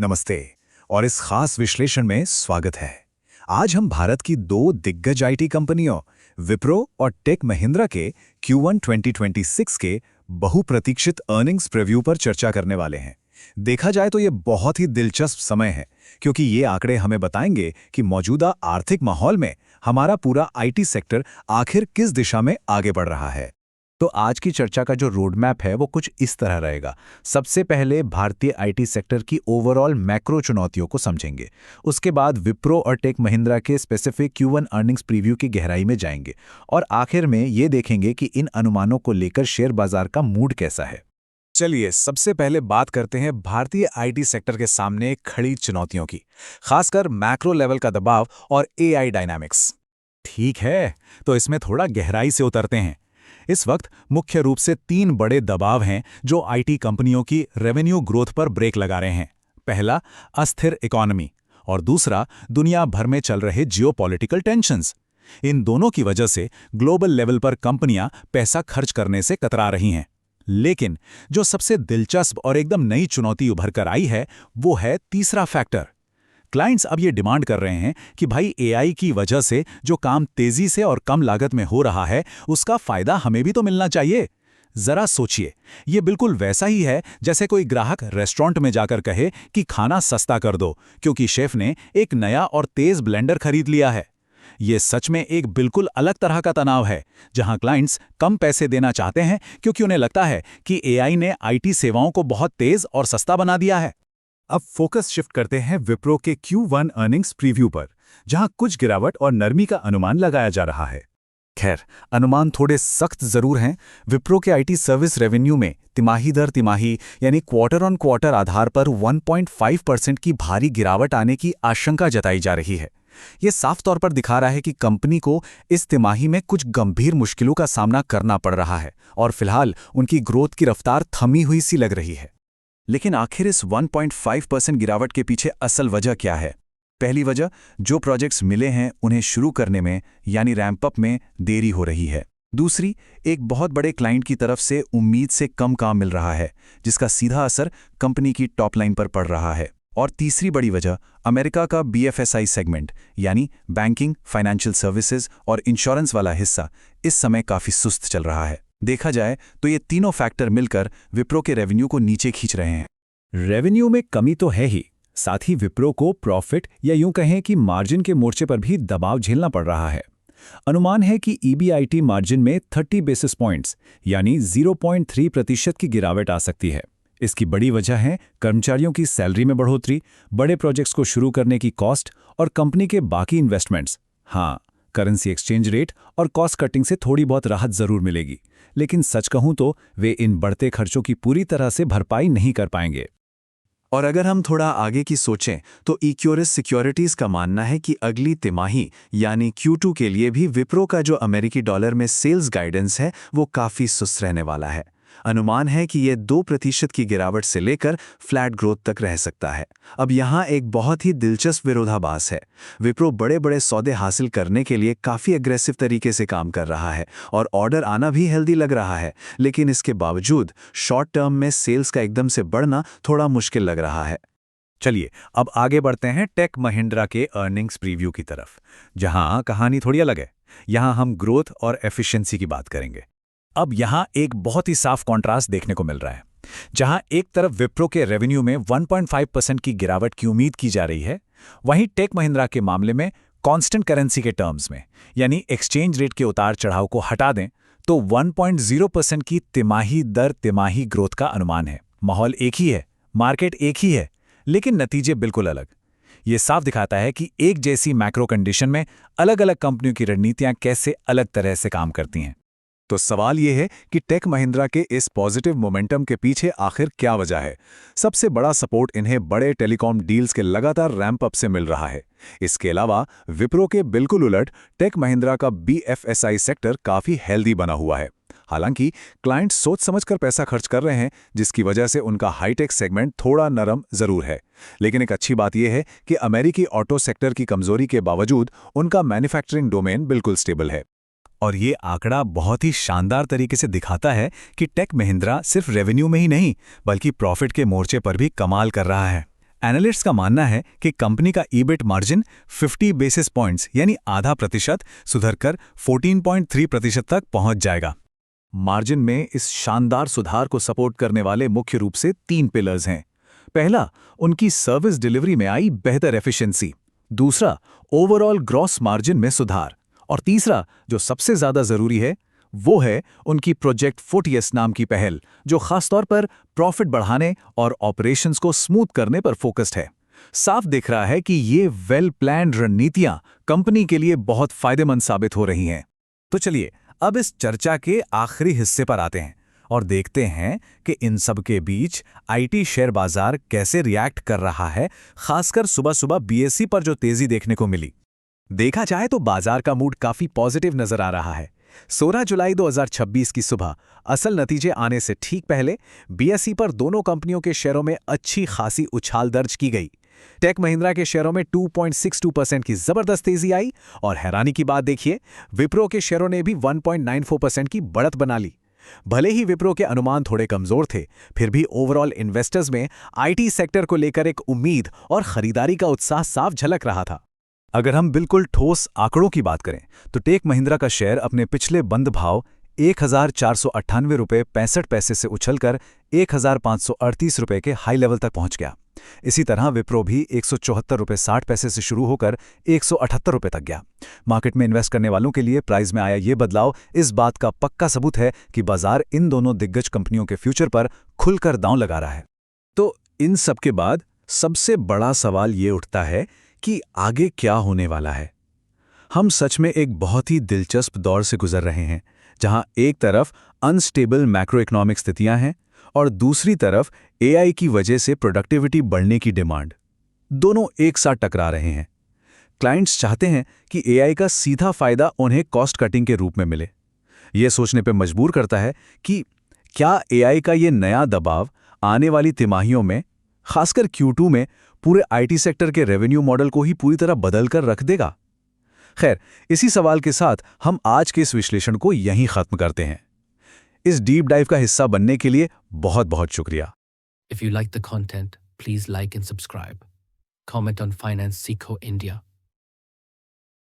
नमस्ते और इस खास विश्लेषण में स्वागत है। आज हम भारत की दो दिग्गज आईटी कंपनियों विप्रो और टेक महिंद्रा के Q1 2026 के बहुप्रतीक्षित अर्निंग्स प्रीव्यू पर चर्चा करने वाले हैं। देखा जाए तो ये बहुत ही दिलचस्प समय है, क्योंकि ये आंकड़े हमें बताएंगे कि मौजूदा आर्थिक माहौल में हमारा पूरा आईटी सेक्टर आखिर किस दिशा में आगे बढ़ रहा है। तो आज की चर्चा का जो रोड मैप है वो कुछ इस तरह रहेगा। सबसे पहले भारतीय आईटी सेक्टर की ओवरऑल मैक्रो चुनौतियों को समझेंगे। उसके बाद विप्रो और टेक महिंद्रा के स्पेसिफिक Q1 अर्निंग्स प्रीव्यू की गहराई में जाएंगे और आखिर में ये देखेंगे कि इन अनुमानों को लेकर शेयर बाजार का मूड कैसा है। चलिए सबसे पहले बात करते हैं भारतीय आईटी सेक्टर के सामने खड़ी चुनौतियों की, खासकर मैक्रो लेवल का दबाव और एआई डायनामिक्स। ठीक है, तो इसमें थोड़ा गहराई से उतरते हैं। इस वक्त मुख्य रूप से 3 बड़े दबाव हैं जो आईटी कंपनियों की रेवेन्यू ग्रोथ पर ब्रेक लगा रहे हैं। पहला, अस्थिर इकोनॉमी, और दूसरा, दुनिया भर में चल रहे जियोपॉलिटिकल टेंशन्स। इन दोनों की वजह से ग्लोबल लेवल पर कंपनियां पैसा खर्च करने से कतरा रही हैं। लेकिन जो सबसे दिलचस्प और एकदम नई चुनौती उभर कर आई है वो है तीसरा फैक्टर। क्लाइंट्स अब ये डिमांड कर रहे हैं कि भाई एआई की वजह से जो काम तेजी से और कम लागत में हो रहा है उसका फायदा हमें भी तो मिलना चाहिए। जरा सोचिए, ये बिल्कुल वैसा ही है जैसे कोई ग्राहक रेस्टोरेंट में जाकर कहे कि खाना सस्ता कर दो क्योंकि शेफ ने एक नया और तेज ब्लेंडर खरीद लिया है। ये सच में एक बिल्कुल अलग तरह का तनाव है, जहां क्लाइंट्स कम पैसे देना चाहते हैं क्योंकि उन्हें लगता है कि एआई ने आईटी सेवाओं को बहुत तेज और सस्ता बना दिया है। अब फोकस शिफ्ट करते हैं विप्रो के Q1 अर्निंग्स प्रीव्यू पर, जहां कुछ गिरावट और नरमी का अनुमान लगाया जा रहा है। खैर, अनुमान थोड़े सख्त जरूर हैं। विप्रो के आईटी सर्विस रेवेन्यू में तिमाही दर तिमाही यानी क्वार्टर ऑन क्वार्टर आधार पर 1.5% की भारी गिरावट आने की आशंका जताई जा रही है। ये साफ तौर पर दिखा रहा है कि कंपनी को इस तिमाही में कुछ गंभीर मुश्किलों का सामना करना पड़ रहा है और फिलहाल उनकी ग्रोथ की रफ्तार थमी हुई सी लग रही है। लेकिन आखिर इस 1.5% गिरावट के पीछे असल वजह क्या है? पहली वजह, जो प्रोजेक्ट्स मिले हैं उन्हें शुरू करने में यानी रैंप अप में देरी हो रही है। दूसरी, एक बहुत बड़े क्लाइंट की तरफ से उम्मीद से कम काम मिल रहा है, जिसका सीधा असर कंपनी की टॉप लाइन पर पड़ रहा है। और तीसरी बड़ी वजह, अमेरिका का BFSI सेगमेंट यानी बैंकिंग, फाइनेंशियल सर्विसेज और इंश्योरेंस वाला हिस्सा इस समय काफ़ी सुस्त चल रहा है। देखा जाए तो ये तीनों फैक्टर मिलकर विप्रो के रेवेन्यू को नीचे खींच रहे हैं। रेवेन्यू में कमी तो है ही, साथ ही विप्रो को प्रॉफिट या यूं कहें कि मार्जिन के मोर्चे पर भी दबाव झेलना पड़ रहा है। अनुमान है कि EBIT मार्जिन में 30 बेसिस पॉइंट्स यानी 0.3% की गिरावट आ सकती है। इसकी बड़ी वजह है कर्मचारियों की सैलरी में बढ़ोतरी, बड़े प्रोजेक्ट्स को शुरू करने की कॉस्ट और कंपनी के बाकी इन्वेस्टमेंट्स। हाँ, करेंसी एक्सचेंज रेट और कॉस्ट कटिंग से थोड़ी बहुत राहत जरूर मिलेगी, लेकिन सच कहूं तो वे इन बढ़ते खर्चों की पूरी तरह से भरपाई नहीं कर पाएंगे। और अगर हम थोड़ा आगे की सोचें तो इक्योरिस सिक्योरिटीज का मानना है कि अगली तिमाही यानी Q2 के लिए भी विप्रो का जो अमेरिकी डॉलर में सेल्स गाइडेंस है वो काफ़ी सुस्त रहने वाला है। अनुमान है कि ये 2% की गिरावट से लेकर फ्लैट ग्रोथ तक रह सकता है। अब यहाँ एक बहुत ही दिलचस्प विरोधाभास है। विप्रो बड़े बड़े सौदे हासिल करने के लिए काफ़ी एग्रेसिव तरीके से काम कर रहा है और ऑर्डर आना भी हेल्दी लग रहा है, लेकिन इसके बावजूद शॉर्ट टर्म में सेल्स का एकदम से बढ़ना थोड़ा मुश्किल लग रहा है। चलिए अब आगे बढ़ते हैं टेक महिंद्रा के अर्निंग्स प्रीव्यू की तरफ, जहां कहानी थोड़ी अलग है। यहां हम ग्रोथ और एफिशिएंसी की बात करेंगे। अब यहां एक बहुत ही साफ कॉन्ट्रास्ट देखने को मिल रहा है। जहां एक तरफ विप्रो के रेवेन्यू में 1.5% की गिरावट की उम्मीद की जा रही है, वहीं टेक महिंद्रा के मामले में कांस्टेंट करेंसी के टर्म्स में यानी एक्सचेंज रेट के उतार चढ़ाव को हटा दें तो 1.0% की तिमाही दर तिमाही ग्रोथ का अनुमान है। माहौल एक ही है, मार्केट एक ही है, लेकिन नतीजे बिल्कुल अलग। ये साफ दिखाता है कि एक जैसी मैक्रो कंडीशन में अलग अलग कंपनियों की रणनीतियां कैसे अलग तरह से काम करती हैं। तो सवाल ये है कि टेक महिंद्रा के इस पॉजिटिव मोमेंटम के पीछे आखिर क्या वजह है? सबसे बड़ा सपोर्ट इन्हें बड़े टेलीकॉम डील्स के लगातार रैंप अप से मिल रहा है। इसके अलावा विप्रो के बिल्कुल उलट टेक महिंद्रा का BFSI सेक्टर काफी हेल्दी बना हुआ है। हालांकि क्लाइंट्स सोच समझकर पैसा खर्च कर रहे हैं, जिसकी वजह से उनका हाईटेक सेगमेंट थोड़ा नरम जरूर है। लेकिन एक अच्छी बात यह है कि अमेरिकी ऑटो सेक्टर की कमजोरी के बावजूद उनका मैन्युफैक्चरिंग डोमेन बिल्कुल स्टेबल है। और ये आंकड़ा बहुत ही शानदार तरीके से दिखाता है कि टेक महिंद्रा सिर्फ रेवेन्यू में ही नहीं बल्कि प्रॉफिट के मोर्चे पर भी कमाल कर रहा है। एनालिस्ट्स का मानना है कि कंपनी का ईबिट मार्जिन 50 बेसिस पॉइंट्स यानी आधा प्रतिशत सुधरकर 14.3% तक पहुंच जाएगा। मार्जिन में इस शानदार सुधार को सपोर्ट करने वाले मुख्य रूप से 3 पिलर्स हैं। पहला, उनकी सर्विस डिलीवरी में आई बेहतर एफिशिएंसी। दूसरा, ओवरऑल ग्रॉस मार्जिन में सुधार। और तीसरा, जो सबसे ज्यादा जरूरी है, वो है उनकी प्रोजेक्ट फोर्टियस नाम की पहल, जो खासतौर पर प्रॉफिट बढ़ाने और ऑपरेशंस को स्मूथ करने पर फोकस्ड है। साफ दिख रहा है कि ये वेल प्लान्ड रणनीतियां कंपनी के लिए बहुत फायदेमंद साबित हो रही हैं। तो चलिए अब इस चर्चा के आखिरी हिस्से पर आते हैं और देखते हैं कि इन सब के बीच आईटी शेयर बाजार कैसे रिएक्ट कर रहा है, खासकर सुबह सुबह बीएसई पर जो तेजी देखने को मिली। देखा जाए तो बाजार का मूड काफी पॉजिटिव नजर आ रहा है। 16 जुलाई 2026 की सुबह असल नतीजे आने से ठीक पहले बीएसई पर दोनों कंपनियों के शेयरों में अच्छी खासी उछाल दर्ज की गई। टेक महिंद्रा के शेयरों में 2.62% की जबरदस्त तेजी आई और हैरानी की बात देखिए, विप्रो के शेयरों ने भी 1.94% की बढ़त बना ली। भले ही विप्रो के अनुमान थोड़े कमजोर थे, फिर भी ओवरऑल इन्वेस्टर्स में आईटी सेक्टर को लेकर एक उम्मीद और खरीदारी का उत्साह साफ झलक रहा था। अगर हम बिल्कुल ठोस आंकड़ों की बात करें तो टेक महिंद्रा का शेयर अपने पिछले बंद भाव 1498 रुपये 65 पैसे से उछलकर 1538 रुपये के हाई लेवल तक पहुंच गया। इसी तरह विप्रो भी 174 रुपये 60 पैसे से शुरू होकर 178 रुपये तक गया। मार्केट में इन्वेस्ट करने वालों के लिए प्राइस में आया ये बदलाव इस बात का पक्का सबूत है कि बाजार इन दोनों दिग्गज कंपनियों के फ्यूचर पर खुलकर दांव लगा रहा है। तो इन सब के बाद सबसे बड़ा सवाल ये उठता है कि आगे क्या होने वाला है। हम सच में एक बहुत ही दिलचस्प दौर से गुजर रहे हैं, जहां एक तरफ अनस्टेबल मैक्रो इकोनॉमिक स्थितियां हैं और दूसरी तरफ एआई की वजह से प्रोडक्टिविटी बढ़ने की डिमांड। दोनों एक साथ टकरा रहे हैं। क्लाइंट्स चाहते हैं कि एआई का सीधा फायदा उन्हें कॉस्ट कटिंग के रूप में मिले। यह सोचने पर मजबूर करता है कि क्या एआई का ये नया दबाव आने वाली तिमाहियों में, खासकर Q2 में, पूरे आईटी सेक्टर के रेवेन्यू मॉडल को ही पूरी तरह बदल कर रख देगा। खैर, इसी सवाल के साथ हम आज के इस विश्लेषण को यहीं खत्म करते हैं। इस डीप डाइव का हिस्सा बनने के लिए बहुत बहुत शुक्रिया। If you like the content, please like and subscribe. Comment on Finance Seco India.